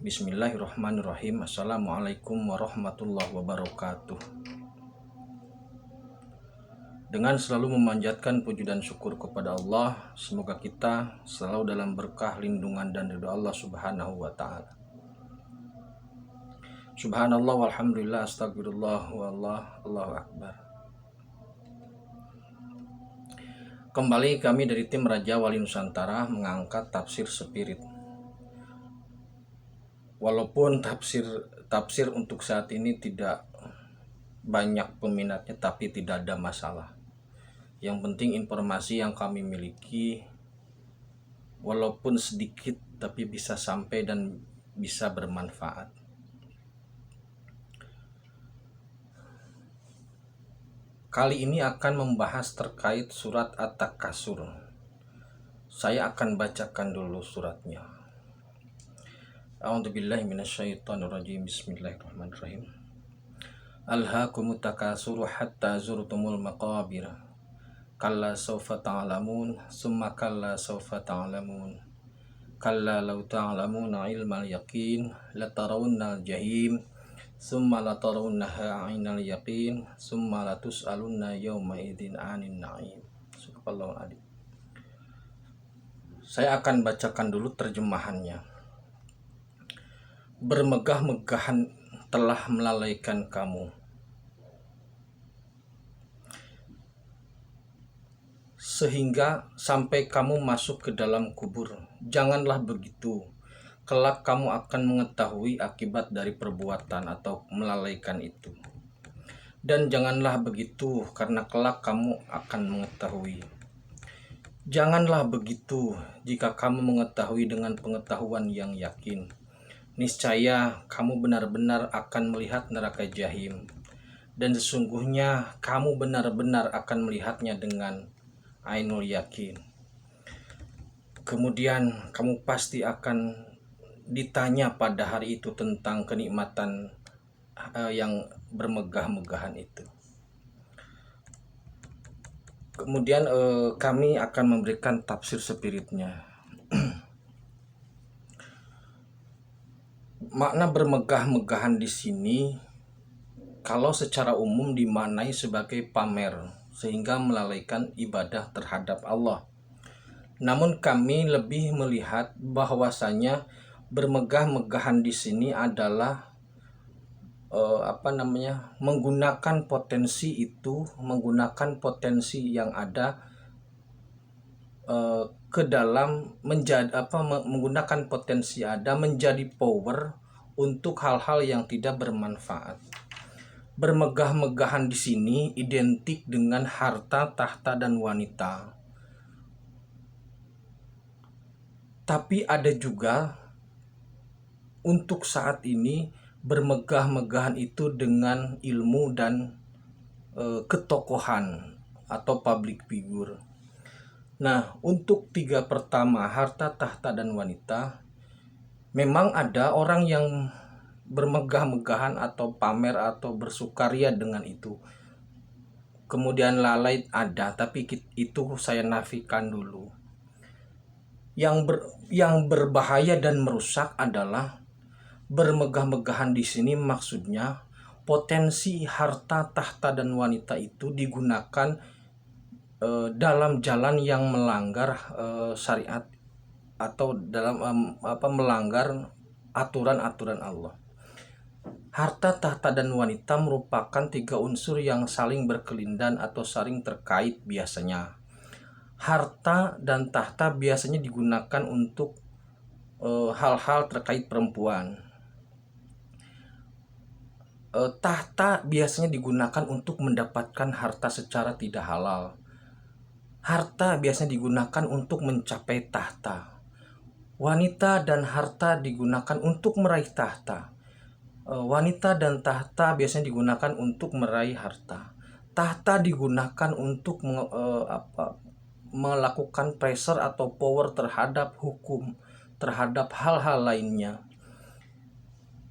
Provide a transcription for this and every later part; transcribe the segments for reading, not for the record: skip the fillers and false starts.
Bismillahirrahmanirrahim. Assalamualaikum warahmatullahi wabarakatuh. Dengan selalu memanjatkan puji dan syukur kepada Allah, semoga kita selalu dalam berkah, lindungan dan ridha Allah Subhanahu wa taala. Subhanallah walhamdulillah astagfirullah wallah Allahu akbar. Kembali kami dari tim Raja Wali Nusantara mengangkat tafsir spirit. Walaupun tafsir untuk saat ini tidak banyak peminatnya, tapi tidak ada masalah. Yang penting informasi yang kami miliki walaupun sedikit tapi bisa sampai dan bisa bermanfaat. Kali ini akan membahas terkait surat At-Takasur. Saya akan bacakan dulu suratnya. A'udzubillahi minasyaitonirrajim. Bismillahirrahmanirrahim. Alhaakumut takasur hatta zurtumul maqabir. Kalla sawfa ta'lamun, summa kalla sawfa ta'lamun. Kalla law ta'lamuna ilmal yaqin, latarawunnal jahim, summa latarawunnaha 'ainal yaqin, summa latus'alunna yawma idzin 'anin na'im. Subhanallahu adzim. Saya akan bacakan dulu terjemahannya. Bermegah-megahan telah melalaikan kamu, sehingga sampai kamu masuk ke dalam kubur. Janganlah begitu, kelak kamu akan mengetahui akibat dari perbuatan atau melalaikan itu. Dan janganlah begitu, karena kelak kamu akan mengetahui. Janganlah begitu jika kamu mengetahui dengan pengetahuan yang yakin. Niscaya kamu benar-benar akan melihat neraka jahim, dan sesungguhnya kamu benar-benar akan melihatnya dengan ainul yakin. Kemudian kamu pasti akan ditanya pada hari itu tentang kenikmatan yang bermegah-megahan itu. Kemudian kami akan memberikan tafsir spiritnya. Makna bermegah-megahan di sini kalau secara umum dimaknai sebagai pamer sehingga melalaikan ibadah terhadap Allah. Namun kami lebih melihat bahwasanya bermegah-megahan di sini adalah menggunakan potensi itu, menggunakan potensi yang ada ke dalam menggunakan potensi ada menjadi power untuk hal-hal yang tidak bermanfaat. Bermegah-megahan di sini identik dengan harta, tahta, dan wanita. Tapi ada juga untuk saat ini bermegah-megahan itu dengan ilmu dan ketokohan atau public figure. Nah, untuk tiga pertama, harta, tahta, dan wanita, memang ada orang yang bermegah-megahan atau pamer atau bersukaria dengan itu. Kemudian lalai ada, tapi itu saya nafikan dulu. Yang berbahaya dan merusak adalah bermegah-megahan di sini maksudnya potensi harta, tahta, dan wanita itu digunakan dalam jalan yang melanggar syariat atau dalam melanggar aturan-aturan Allah. Harta, tahta, dan wanita merupakan tiga unsur yang saling berkelindan atau saling terkait biasanya. Harta dan tahta biasanya digunakan untuk hal-hal terkait perempuan. Tahta biasanya digunakan untuk mendapatkan harta secara tidak halal. Harta biasanya digunakan untuk mencapai tahta. Wanita dan harta digunakan untuk meraih tahta. Wanita dan tahta biasanya digunakan untuk meraih harta. Tahta digunakan untuk melakukan pressure atau power terhadap hukum, terhadap hal-hal lainnya.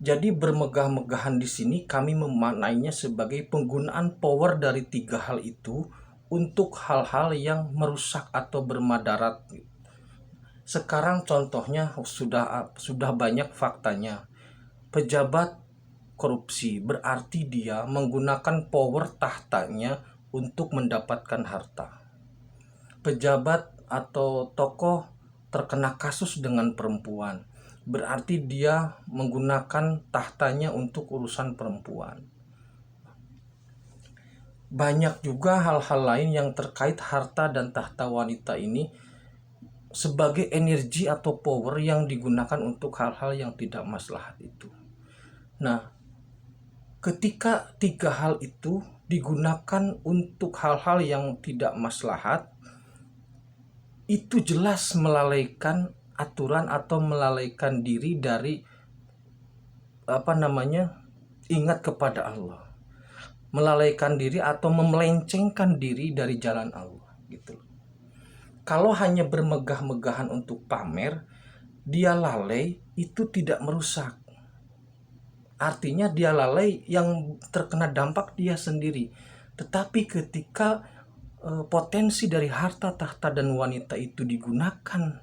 Jadi bermegah-megahan di sini kami memaknainya sebagai penggunaan power dari tiga hal itu untuk hal-hal yang merusak atau bermadarat. Sekarang contohnya sudah banyak faktanya. Pejabat korupsi berarti dia menggunakan power tahtanya untuk mendapatkan harta. Pejabat atau tokoh terkena kasus dengan perempuan berarti dia menggunakan tahtanya untuk urusan perempuan. Banyak juga hal-hal lain yang terkait harta dan tahta wanita ini sebagai energi atau power yang digunakan untuk hal-hal yang tidak maslahat itu. Nah, ketika tiga hal itu digunakan untuk hal-hal yang tidak maslahat, itu jelas melalaikan aturan atau melalaikan diri dari ingat kepada Allah, melalaikan diri atau memelencengkan diri dari jalan Allah gitu. Kalau hanya bermegah-megahan untuk pamer, dia lalai, itu tidak merusak. Artinya dia lalai, yang terkena dampak dia sendiri. Tetapi ketika potensi dari harta, tahta, dan wanita itu digunakan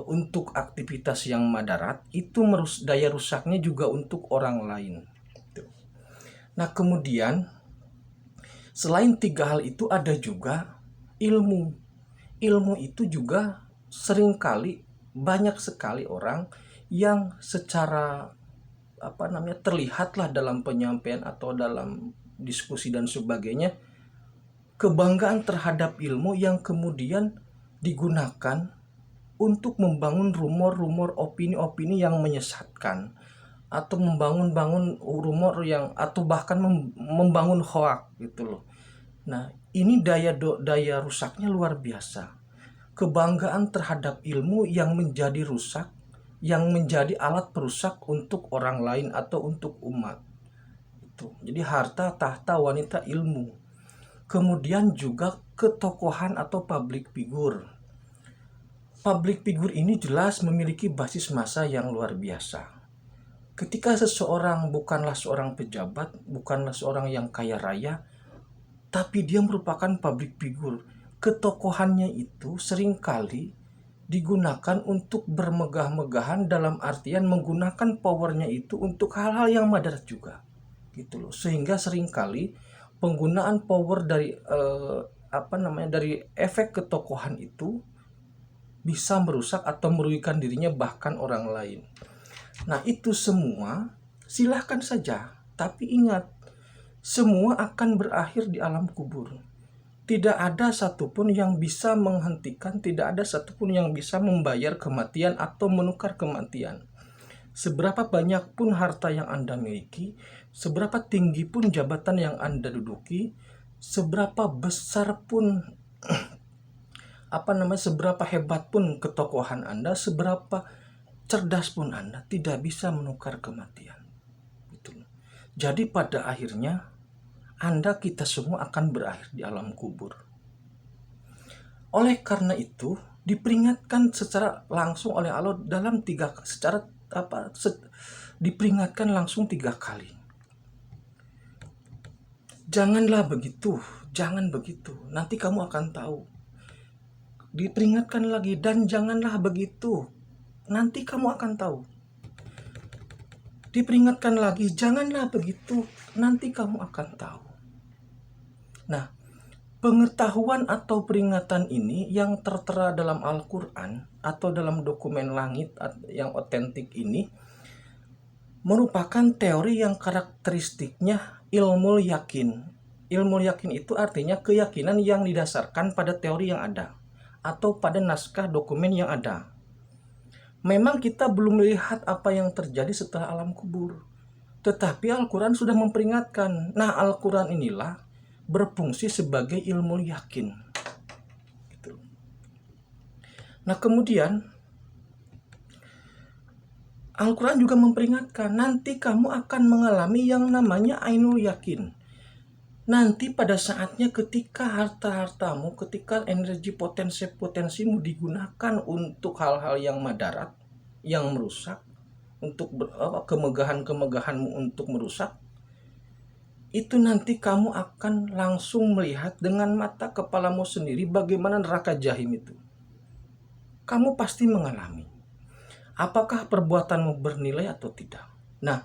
untuk aktivitas yang madarat, itu daya rusaknya juga untuk orang lain. Nah, kemudian selain tiga hal itu ada juga ilmu. Ilmu itu juga seringkali banyak sekali orang yang secara terlihatlah dalam penyampaian atau dalam diskusi dan sebagainya, kebanggaan terhadap ilmu yang kemudian digunakan untuk membangun rumor-rumor, opini-opini yang menyesatkan, atau membangun rumor yang, atau bahkan membangun hoak gitu loh. Nah, ini daya rusaknya luar biasa. Kebanggaan terhadap ilmu yang menjadi rusak, yang menjadi alat perusak untuk orang lain atau untuk umat. Itu. Jadi harta, tahta, wanita, ilmu. Kemudian juga ketokohan atau public figure. Public figure ini jelas memiliki basis massa yang luar biasa. Ketika seseorang bukanlah seorang pejabat, bukanlah seorang yang kaya raya, tapi dia merupakan public figure. Ketokohannya itu seringkali digunakan untuk bermegah-megahan, dalam artian menggunakan powernya itu untuk hal-hal yang madarat juga. Gitu loh. Sehingga seringkali penggunaan power dari dari efek ketokohan itu bisa merusak atau merugikan dirinya bahkan orang lain. Nah, itu semua silahkan saja, tapi ingat, semua akan berakhir di alam kubur. Tidak ada satupun yang bisa menghentikan, tidak ada satupun yang bisa membayar kematian atau menukar kematian. Seberapa banyak pun harta yang Anda miliki, seberapa tinggi pun jabatan yang Anda duduki, seberapa besar pun seberapa hebat pun ketokohan Anda, seberapa cerdas pun Anda, tidak bisa menukar kematian. Jadi pada akhirnya Anda, kita semua akan berakhir di alam kubur. Oleh karena itu diperingatkan secara langsung oleh Allah dalam diperingatkan langsung 3 kali. Janganlah begitu, jangan begitu, nanti kamu akan tahu. Diperingatkan lagi, dan janganlah begitu, nanti kamu akan tahu. Diperingatkan lagi, janganlah begitu, nanti kamu akan tahu. Nah, pengetahuan atau peringatan ini yang tertera dalam Al-Quran atau dalam dokumen langit yang otentik ini merupakan teori yang karakteristiknya ilmu yakin. Ilmu yakin itu artinya keyakinan yang didasarkan pada teori yang ada atau pada naskah dokumen yang ada. Memang kita belum melihat apa yang terjadi setelah alam kubur, tetapi Al-Quran sudah memperingatkan. Nah, Al-Quran inilah berfungsi sebagai ilmu yakin. Nah, kemudian Al-Quran juga memperingatkan, nanti kamu akan mengalami yang namanya ainul yakin. Nanti pada saatnya ketika harta-hartamu, ketika energi potensimu digunakan untuk hal-hal yang madarat, yang merusak, untuk kemegahan-kemegahanmu untuk merusak, itu nanti kamu akan langsung melihat dengan mata kepalamu sendiri bagaimana neraka jahim itu. kamu pasti mengalami. Apakah perbuatanmu bernilai atau tidak? Nah,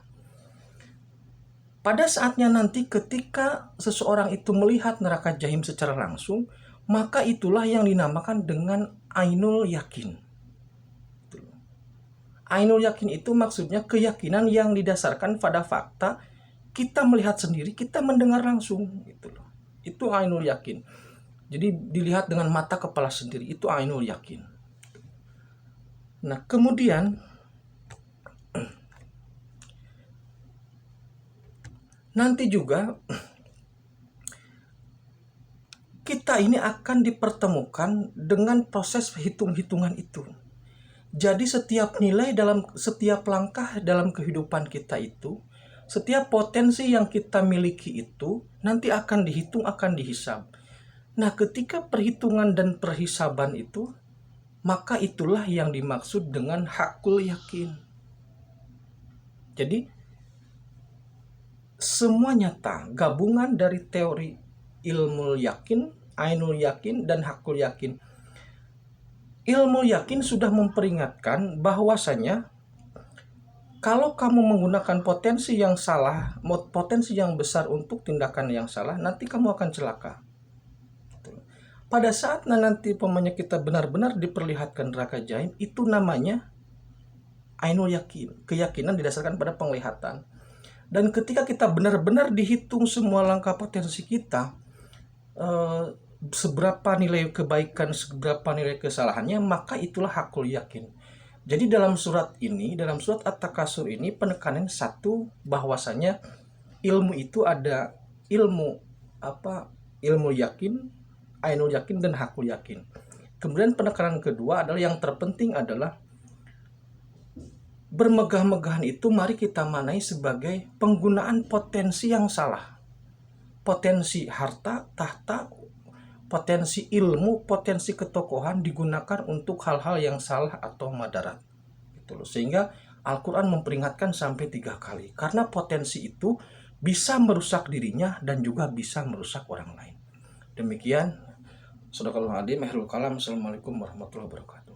pada saatnya nanti ketika seseorang itu melihat neraka jahim secara langsung, maka itulah yang dinamakan dengan ainul yakin. Ainul yakin itu maksudnya keyakinan yang didasarkan pada fakta, kita melihat sendiri, kita mendengar langsung gitu loh. Itu ainul yakin. Jadi dilihat dengan mata kepala sendiri, itu ainul yakin. Nah, kemudian nanti juga kita ini akan dipertemukan dengan proses hitung-hitungan itu. Jadi setiap nilai dalam setiap langkah dalam kehidupan kita itu, setiap potensi yang kita miliki itu nanti akan dihitung, akan dihisab. Nah, ketika perhitungan dan perhisaban itu, maka itulah yang dimaksud dengan hakul yakin. Jadi semua nyata, gabungan dari teori ilmu yakin, ainul yakin, dan hakul yakin. Ilmu yakin sudah memperingatkan bahwasanya kalau kamu menggunakan potensi yang salah, potensi yang besar untuk tindakan yang salah, nanti kamu akan celaka. Pada saat nanti pemanya kita benar-benar diperlihatkan neraka jahim, itu namanya ainul yakin, keyakinan didasarkan pada penglihatan. Dan ketika kita benar-benar dihitung semua langkah potensi kita, seberapa nilai kebaikan, seberapa nilai kesalahannya, maka itulah hakul yakin. Jadi dalam surat ini, dalam surat At-Takasur ini penekanan satu, bahwasanya ilmu itu ada ilmu ilmu yakin, ainul yakin, dan hakul yakin. Kemudian penekanan kedua adalah yang terpenting adalah bermegah-megahan itu mari kita manai sebagai penggunaan potensi yang salah. Potensi harta, tahta, potensi ilmu, potensi ketokohan digunakan untuk hal-hal yang salah atau madarat. Gitu loh. Sehingga Al-Quran memperingatkan sampai 3 kali. Karena potensi itu bisa merusak dirinya dan juga bisa merusak orang lain. Demikian. Shadaqallahul Adzim. Assalamualaikum warahmatullahi wabarakatuh.